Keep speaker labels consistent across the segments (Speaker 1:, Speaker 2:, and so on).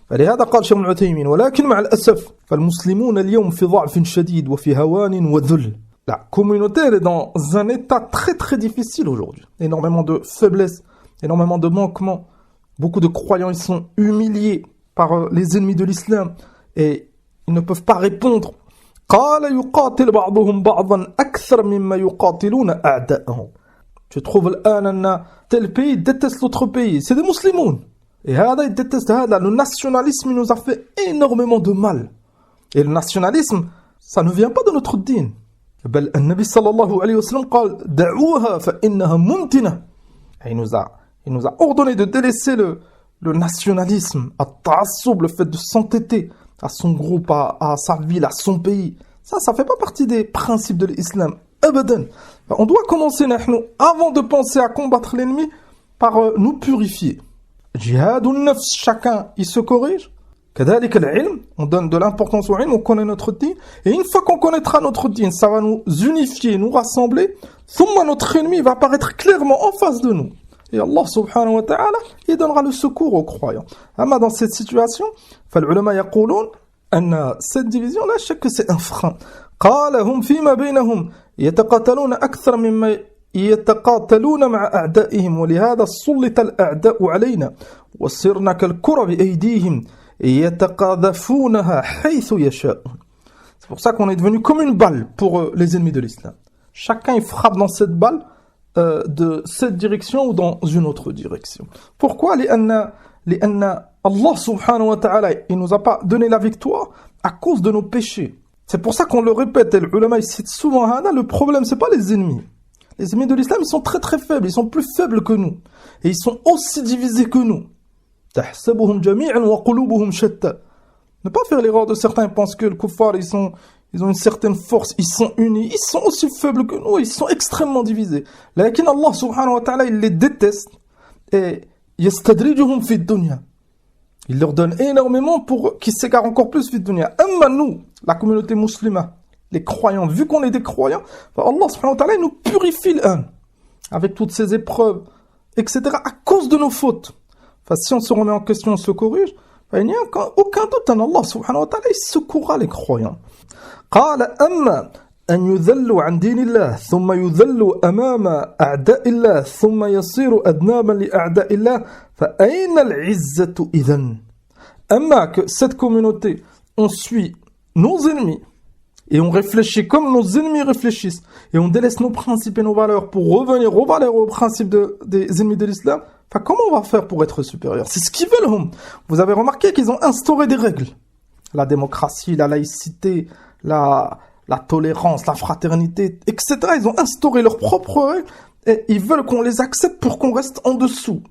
Speaker 1: فلهذا قال شيخ ابن عثيمين ولكن مع الأسف فالمسلمون اليوم في ضعف شديد وفي هوان وذل. La communauté elle est dans un état très très difficile aujourd'hui. Énormément de faiblesse, énormément de manquements. Beaucoup de croyants ils sont humiliés par les ennemis de l'islam et ils ne peuvent pas répondre. قال يقاتل بعضهم بعضا أكثر مما يقاتلون أعداءهم. Tu trouves الآن tel pays déteste l'autre pays. C'est des musulmans. Et هذا il déteste هذا. Le nationalisme il nous a fait énormément de mal. Et le nationalisme, ça ne vient pas de notre dîn. بل النبي صلى الله عليه وسلم قال دعوها فإنها منتنة. Il nous a ordonné de délaisser le nationalisme, التعصب, le fait de s'entêter à son groupe, à sa ville, à son pays. Ça fait pas partie des principes de l'islam. Abadan. On doit commencer, avant de penser à combattre l'ennemi, par nous purifier. Jihad ou nafs, chacun, il se corrige. كذلك العلم, on donne de l'importance au ilm, on connaît notre dîn. Et une fois qu'on connaîtra notre dîn, ça va nous unifier, nous rassembler. ثم notre ennemi va apparaître clairement en face de nous. Et Allah subhanahu wa ta'ala, il donnera le secours aux croyants. Amma dans cette situation, فالعلماء يقولون أن cette division là, je sais que c'est un frein. قال هم فيما بينهم يتقاتلون أكثر مما يتقاتلون مع أعدائهم ولهذا سلط الأعداء علينا وصرنا كالكرة بأيديهم يتقاذفونها حيث يشاءون. C'est pour ça qu'on est devenu comme une balle pour les ennemis de l'islam. Chacun il frappe dans cette balle de cette direction ou dans une autre direction. Pourquoi? لأن Allah subhanahu wa ta'ala il nous a pas donné la victoire à cause de nos péchés. C'est pour ça qu'on le répète, et les ulama ils citent souvent le problème c'est pas les ennemis. Les ennemis de l'islam ils sont très très faibles, ils sont plus faibles que nous et ils sont aussi divisés que nous. تحسبهم جميعا وقلوبهم شتى. Ne pas faire l'erreur de certains pensent que les kuffars ils ont une certaine force, ils sont unis, ils sont aussi faibles que nous, ils sont extrêmement divisés. لكن Allah subhanahu wa ta'ala il les déteste et يستدرجهم في الدنيا. Il leur donne énormément pour qu'ils s'égarent encore plus في الدنيا. Amma nous, la communauté musulmane, les croyants, vu qu'on est des croyants, Allah subhanahu wa ta'ala il nous purifie l'âme avec toutes ces épreuves, etc. à cause de nos fautes. Enfin, si on se remet en question, on se corrige, il n'y a aucun doute en Allah subhanahu wa ta'ala, il secourra les croyants. قال أما أن يذلوا عن دين الله ثم يذلوا أمام أعداء الله ثم يصيروا أذنابا لأعداء الله فأين العزة إذن. أما que cette communauté, on suit nos ennemis et on réfléchit comme nos ennemis réfléchissent et on délaisse nos principes et nos valeurs pour revenir aux valeurs, aux principes des ennemis de l'islam. Enfin, comment on va faire pour être supérieur? C'est ce qu'ils veulent. Vous avez remarqué qu'ils ont instauré des règles. La démocratie, la laïcité, la tolérance, la fraternité, etc. Ils ont instauré leurs propres règles et ils veulent qu'on les accepte pour qu'on reste en dessous.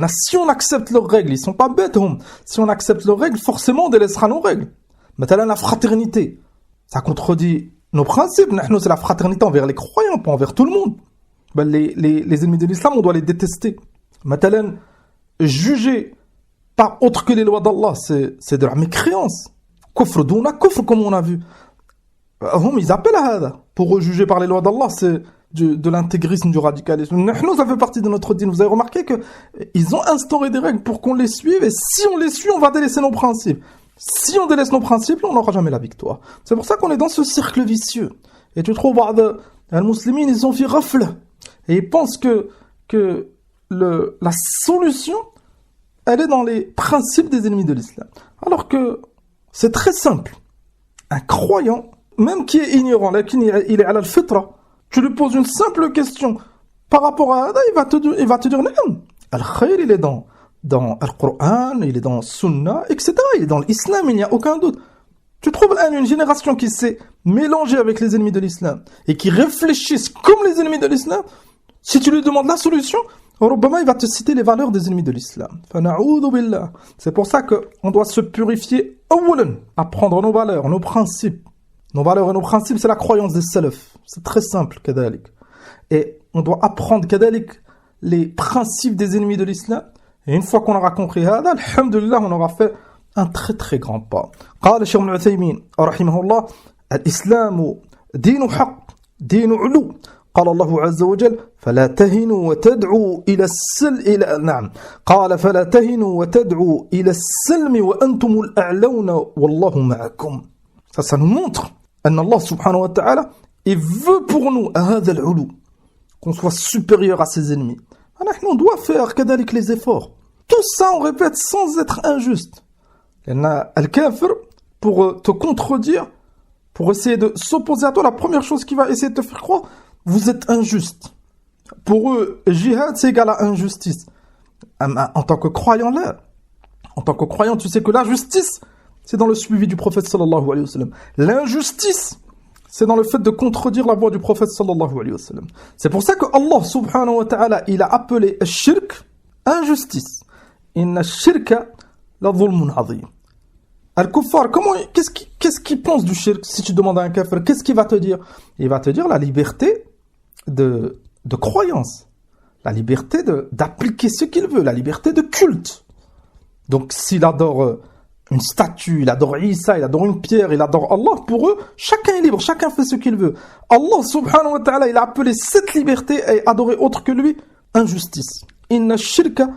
Speaker 1: Si on accepte leurs règles, ils sont pas bêtes. Si on accepte leurs règles, forcément on délaissera nos règles. Maintenant, la fraternité, ça contredit nos principes. Nous, c'est la fraternité envers les croyants, pas envers tout le monde. Ben, les ennemis de l'islam, on doit les détester. Maintenant, juger par autre que les lois d'Allah, c'est de la mécréance. Kufr douna kufr, comme on a vu. Ils appellent à ça. Pour juger par les lois d'Allah, c'est de l'intégrisme, du radicalisme. Nous, ça fait partie de notre dîn. Vous avez remarqué qu'ils ont instauré des règles pour qu'on les suive, et si on les suit, on va délaisser nos principes. Si on délaisse nos principes, on n'aura jamais la victoire. C'est pour ça qu'on est dans ce cercle vicieux. Et tu trouves, les musulmans, ils ont fait rafle. Et ils pensent que la solution, elle est dans les principes des ennemis de l'islam. Alors que c'est très simple. Un croyant, même qui est ignorant, il est à la fitra, tu lui poses une simple question par rapport à ça, il va te dire non. Al-Khayr, il est dans Al-Qur'an, il est dans Sunna, etc. Il est dans l'islam, il n'y a aucun doute. Tu trouves une génération qui s'est mélangée avec les ennemis de l'islam et qui réfléchissent comme les ennemis de l'islam. Si tu lui demandes la solution, Rubbama, il va te citer les valeurs des ennemis de l'islam. C'est pour ça qu'on doit se purifier, apprendre nos valeurs, nos principes. Nos valeurs et nos principes, c'est la croyance des salaf. C'est très simple, kadalik. Et on doit apprendre, kadalik, les principes des ennemis de l'islam. Et une fois qu'on aura compris ça, alhamdulillah, on aura fait un très très grand pas. قال الشيخ ابن عثيمين رحمه الله الإسلام دين حق دين علو قال الله عز وجل فلا تهنوا وتدعوا إلى السلم نعم قال فلا تهنوا وتدعوا إلى السلم وأنتم الأعلون والله معكم. Ça nous montre أن الله سبحانه وتعالى il veut pour nous هذا العلو, qu'on soit supérieur à ses ennemis. On doit faire كذلك les efforts. Tout ça on répète sans être injuste. Al-Kafir, pour te contredire, pour essayer de s'opposer à toi, la première chose qu'il va essayer de te faire croire, vous êtes injuste. Pour eux, jihad, c'est égal à injustice. En tant que croyant là, en tant que croyant, tu sais que la justice, c'est dans le suivi du prophète sallallahu alayhi wa sallam. L'injustice, c'est dans le fait de contredire la voix du prophète sallallahu alayhi wa sallam. C'est pour ça que Allah subhanahu wa ta'ala, il a appelé shirk injustice. Inna shirka la dhulmun azim. Al-Kuffar, qu'est-ce qu'il pense du shirk? Si tu demandes à un kafir, qu'est-ce qu'il va te dire? Il va te dire la liberté de croyance, la liberté d'appliquer ce qu'il veut, la liberté de culte. Donc s'il adore une statue, il adore Isa, il adore une pierre, il adore Allah, pour eux, chacun est libre, chacun fait ce qu'il veut. Allah subhanahu wa ta'ala, il a appelé cette liberté et adorer autre que lui, injustice. Inna shirka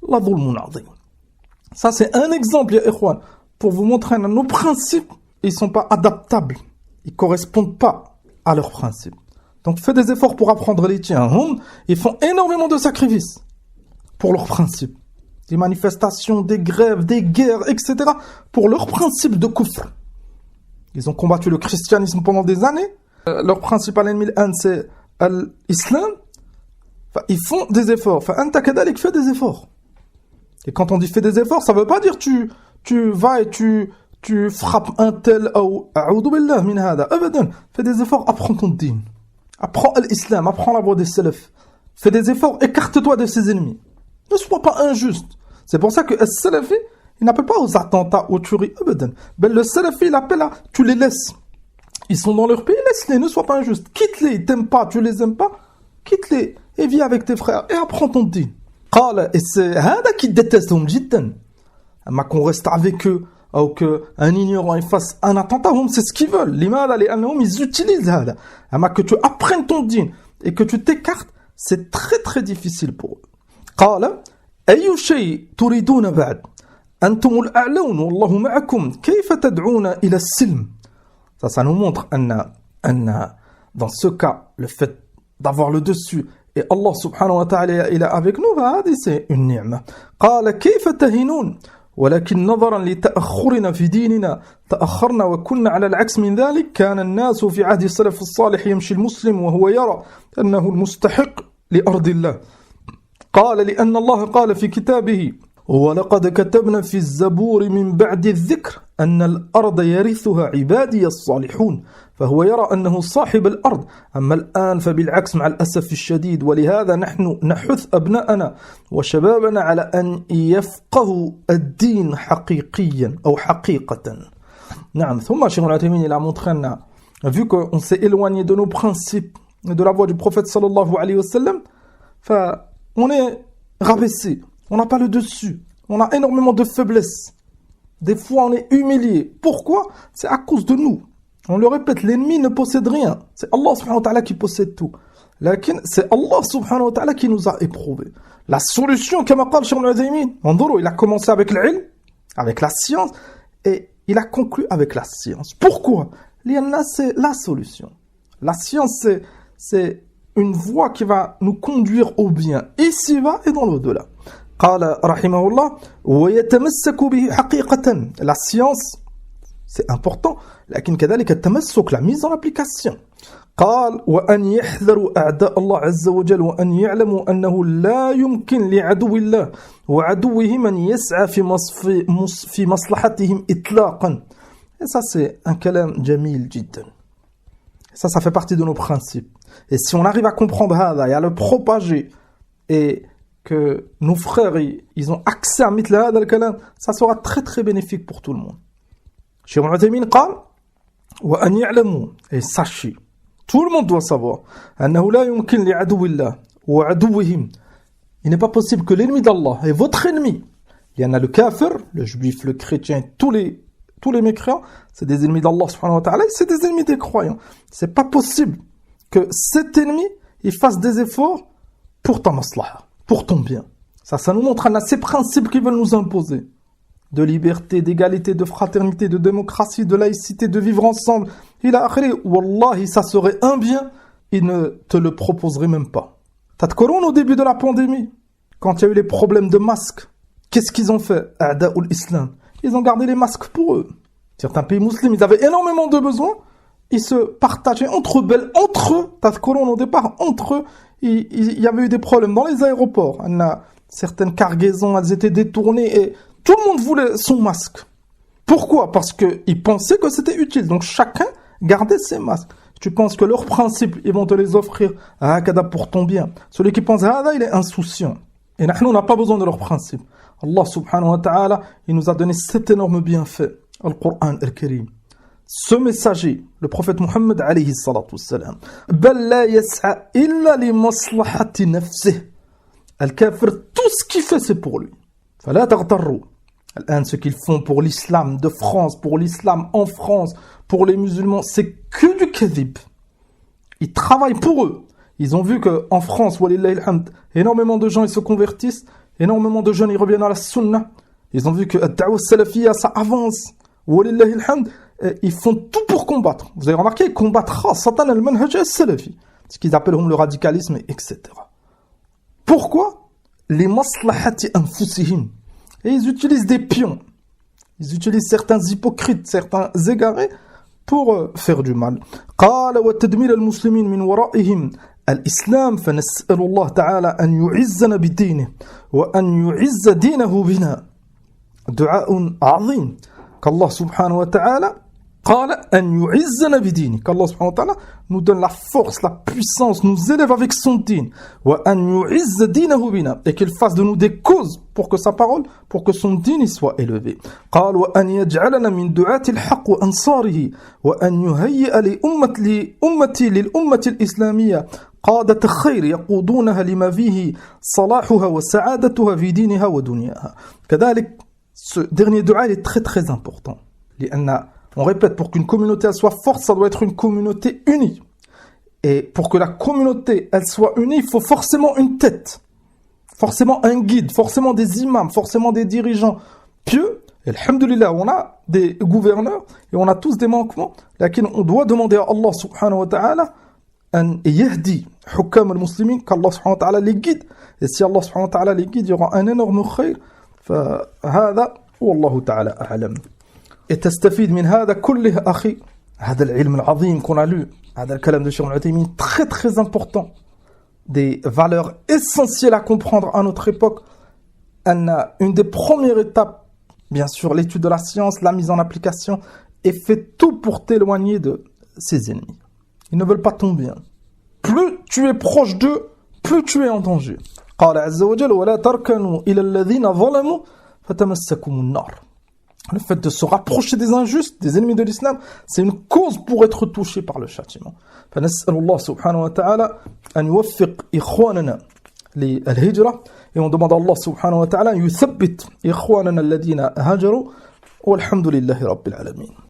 Speaker 1: la dhulmun azim. Ça c'est un exemple, ya ikhwan, pour vous montrer que nos principes, ils sont pas adaptables, ils correspondent pas à leurs principes. Donc fais des efforts pour apprendre les tiens. Ils font énormément de sacrifices pour leurs principes. Des manifestations, des grèves, des guerres, etc. pour leurs principes de kufr. Ils ont combattu le christianisme pendant des années. Leur principal ennemi, c'est l'islam. Ils font des efforts. Anta kadalik, fais des efforts. Et quand on dit fais des efforts, ça veut pas dire tu vas et tu frappes un tel ou a'udhu billah min hada. Abadan. Fais des efforts, apprends ton din. Apprends l'islam, apprends la voie des salaf. Fais des efforts, écarte-toi de ses ennemis. Ne sois pas injuste. C'est pour ça que le salafi, il n'appelle pas aux attentats, aux tueries. Ben, le salafi, il appelle à tu les laisses. Ils sont dans leur pays, laisse-les, ne sois pas injuste. Quitte-les, ils t'aiment pas, tu les aimes pas. Quitte-les et vis avec tes frères et apprends ton din. Et c'est هذا qui déteste جدا. Qu'on reste avec eux, ou qu'un ignorant il fasse un attentat, c'est ce qu'ils veulent. Ils utilisent هذا. Que tu apprennes ton din et que tu t'écartes, c'est très très difficile pour eux. قال أي شيء تريدون بعد أنتم الأعلون والله معكم كيف تدعون إلى السلم. Ça nous montre dans ce cas le fait d'avoir le dessus et Allah subhanahu wa ta'ala il est avec nous, c'est une ni'ma. قال كيف تهنون ولكن نظرا لتأخرنا في ديننا تأخرنا وكنا على العكس من ذلك كان الناس في عهد السلف الصالح يمشي المسلم وهو يرى أنه المستحق لأرض الله. قال لأن الله قال في كتابه ولقد كتبنا في الزبور من بعد الذكر أن الأرض يرثها عبادي الصالحون فهو يرى أنه صاحب الأرض أما الآن فبالعكس مع الأسف الشديد ولهذا نحن نحث أبناءنا وشبابنا على أن يفقهوا الدين حقيقيا أو حقيقة. نعم ثم شيخ العثيمين il a montré vu qu'on s'est éloigné de nos principes et de la voie du prophète sallallahu alayhi wa sallam, on est rabaissé, on n'a pas le dessus, on a énormément de faiblesses. Des fois, on est humilié. Pourquoi? C'est à cause de nous. On le répète, l'ennemi ne possède rien. C'est Allah subhanahu wa ta'ala qui possède tout. C'est Allah subhanahu wa ta'ala qui nous a éprouvés. La solution, comme a dit Cheikh Al-Uthaymin, il a commencé avec l'ilm, avec la science, et il a conclu avec la science. Pourquoi? C'est la solution. La science, c'est une voie qui va nous conduire au bien, ici-bas et dans l'au-delà. قال رحمه الله ويتمسك به حقيقة. La science, c'est important, لكن كذلك التمسك, la mise en application. قال وأن يحذروا أعداء الله عز وجل وأن يعلموا أنه لا يمكن لعدو الله وعدوه من يسعى في مصلحتهم إطلاقا. Et ça, c'est un kalam jamil جدا. Ça fait partie de nos principes. Et si on arrive à comprendre هذا et à le propager et que nos frères ils ont accès à mithl hada al-kalam, ça sera très très bénéfique pour tout le monde. Cheikh Al-Uthaymin قال وأن يعلموا, et sachez, tout le monde doit savoir أنه لا يمكن لعدو الله وعدوهم, il n'est pas possible que l'ennemi d'Allah et votre ennemi, il y en a le kafir, le juif, le chrétien, tous les mécréants, c'est des ennemis d'Allah subhanahu wa ta'ala, c'est des ennemis des croyants. C'est pas possible que cet ennemi ils fassent des efforts pour ta maslaha, pour ton bien. Ça nous montre ces principes qu'ils veulent nous imposer. De liberté, d'égalité, de fraternité, de démocratie, de laïcité, de vivre ensemble. Il a akhiri, wallahi, ça serait un bien, ils ne te le proposeraient même pas. T'as de corona au début de la pandémie, quand il y a eu les problèmes de masques. Qu'est-ce qu'ils ont fait? A'da'ul Islam. Ils ont gardé les masques pour eux. Certains pays musulmans, ils avaient énormément de besoins. Ils se partageaient entre eux. T'as de corona au départ, entre eux. Il y avait eu des problèmes dans les aéroports. Certaines cargaisons, elles étaient détournées et tout le monde voulait son masque. Pourquoi? Parce qu'ils pensaient que c'était utile. Donc chacun gardait ses masques. Tu penses que leurs principes, ils vont te les offrir pour ton bien. Celui qui pense il est insouciant. Et nous, on n'a pas besoin de leurs principes. Allah subhanahu wa ta'ala, il nous a donné cet énorme bienfait. Al-Qur'an al-Karim. Ce messager, le prophète Muhammad alayhi salatu wassalam, bal la yas'a illa li maslahati nafsih. Al-Kafir, tout ce qu'il fait, c'est pour lui. Fala taghtarru. Ce qu'ils font pour l'islam de France, pour l'islam en France, pour les musulmans, c'est que du kadhib. Ils travaillent pour eux. Ils ont vu qu'en France, walillahi alhamd, énormément de gens ils se convertissent, énormément de jeunes ils reviennent à la sunna. Ils ont vu que ad-da'wa salafiyya, ça avance. Walillahi alhamd, ils font tout pour combattre. Vous avez remarqué, ils combattent khasatan al-manhaj al-salafi, ce qu'ils appellent le radicalisme, etc. Pourquoi? Les maslahati anfusihim. Et ils utilisent des pions. Ils utilisent certains hypocrites, certains égarés pour faire du mal. قال وتدمير المسلمين من ورائهم الإسلام فنسأل الله تعالى أن يعزنا بدينه وأن يعز دينه بنا. دعاء عظيم qu'Allah subhanahu wa ta'ala قال أن يعزنا بدينه, qu'Allah subhanahu wa ta'ala nous donne la force, la puissance, nous élève avec son din, وأن يعز دينه بنا, et qu'il fasse de nous des causes pour que sa parole, pour que son din y soit élevé. قال وأن يجعلنا من دعاة الحق وأنصاره وأن يهيئ لأمتي للأمة الإسلامية قادة خير يقودونها لما فيه صلاحها وسعادتها في دينها ودنياها. كذلك ce dernier dua il est très très important. On répète, pour qu'une communauté elle soit forte, ça doit être une communauté unie. Et pour que la communauté elle soit unie, il faut forcément une tête, forcément un guide, forcément des imams, forcément des dirigeants pieux. Et alhamdulillah, on a des gouverneurs et on a tous des manquements. Lakin on doit demander à Allah subhanahu wa ta'ala an yahdi hukam al-muslimin, qu'Allah subhanahu wa ta'ala les guide. Et si Allah subhanahu wa ta'ala les guide, il y aura un énorme khayr. فهذا والله تعالى أعلم. تستفيد من هذا كله أخي, هذا العلم العظيم qu'on a lu, هذا الكلام de Cheikh Al-Uthaymin, très très important, des valeurs essentielles à comprendre à notre époque. Une des premières étapes, bien sûr, l'étude de la science, la mise en application, et fait tout pour t'éloigner de ses ennemis. Ils ne veulent pas ton bien. Plus tu es proche d'eux, plus tu es en danger. قال عز وجل ولا تركنوا إلى الذين ظلموا فتمسكم النار. Le fait de se rapprocher des injustes, des ennemis de l'islam, c'est une cause pour être touché par le châtiment. فنسأل الله سبحانه وتعالى أن يوفق إخواننا للهجرة, et on demande à Allah سبحانه وتعالى أن يثبت إخواننا الذين هاجروا والحمد لله رب العالمين.